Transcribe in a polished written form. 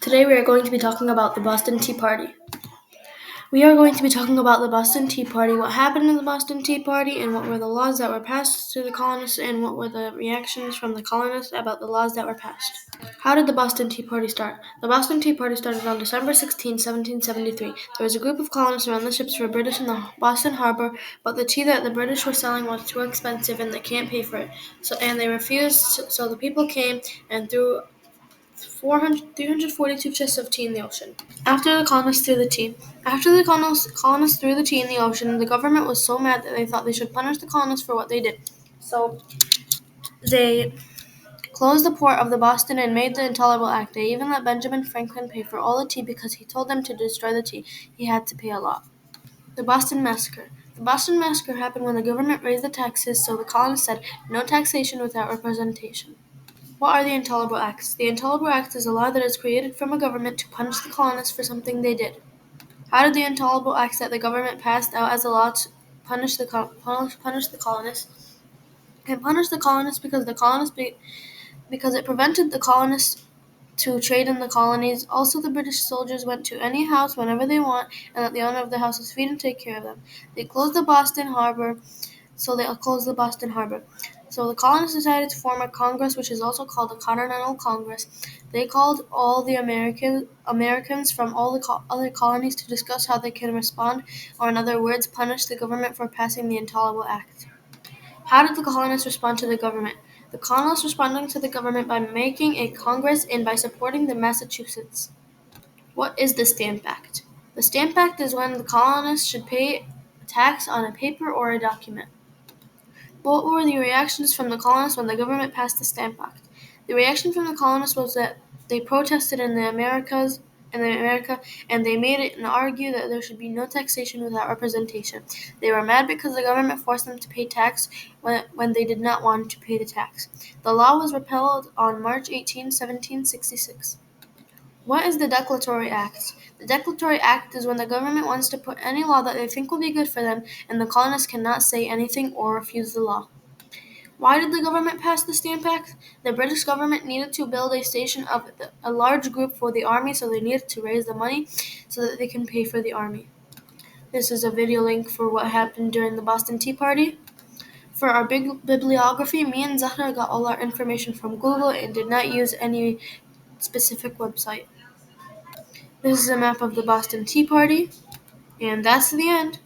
Today we are going to be talking about the Boston Tea Party. We are going to be talking about the Boston Tea Party, what happened in the Boston Tea Party, and what were the laws that were passed to the colonists, and what were the reactions from the colonists about the laws that were passed. How did the Boston Tea Party start? The Boston Tea Party started on December 16, 1773. There was a group of colonists around the ships for British in the Boston harbor, but the tea that the British were selling was too expensive and they can't pay for it. And they refused, so the people came and threw 342 chests of tea in the ocean. After the colonists threw the tea in the ocean, the government was so mad that they thought they should punish the colonists for what they did. So they closed the port of the Boston and made the Intolerable Act. They even let Benjamin Franklin pay for all the tea because he told them to destroy the tea. He had to pay a lot. The Boston Massacre. The Boston Massacre happened when the government raised the taxes, so the colonists said no taxation without representation. What are the Intolerable Acts? The Intolerable Act is a law that is created from a government to punish the colonists for something they did. How did the Intolerable Acts that the government passed out as a law to punish the colonists? It punished the colonists because it prevented the colonists to trade in the colonies. Also, the British soldiers went to any house whenever they want, and let the owner of the houses feed and take care of them. They closed the Boston harbor. So the colonists decided to form a Congress, which is also called the Continental Congress. They called all the Americans from all the other colonies to discuss how they can respond, or in other words, punish the government for passing the Intolerable Act. How did the colonists respond to the government? The colonists responded to the government by making a Congress and by supporting the Massachusetts. What is the Stamp Act? The Stamp Act is when the colonists should pay a tax on a paper or a document. What were the reactions from the colonists when the government passed the Stamp Act? The reaction from the colonists was that they protested in America, and they made it and argued that there should be no taxation without representation. They were mad because the government forced them to pay tax when they did not want to pay the tax. The law was repealed on March 18, 1766. What is the Declaratory Act? The Declaratory Act is when the government wants to put any law that they think will be good for them, and the colonists cannot say anything or refuse the law. Why did the government pass the Stamp Act? The British government needed to build a station of a large group for the army, so they needed to raise the money so that they can pay for the army. This is a video link for what happened during the Boston Tea Party. For our big bibliography, me and Zahra got all our information from Google and did not use any specific website. This is a map of the Boston Tea Party, and that's the end.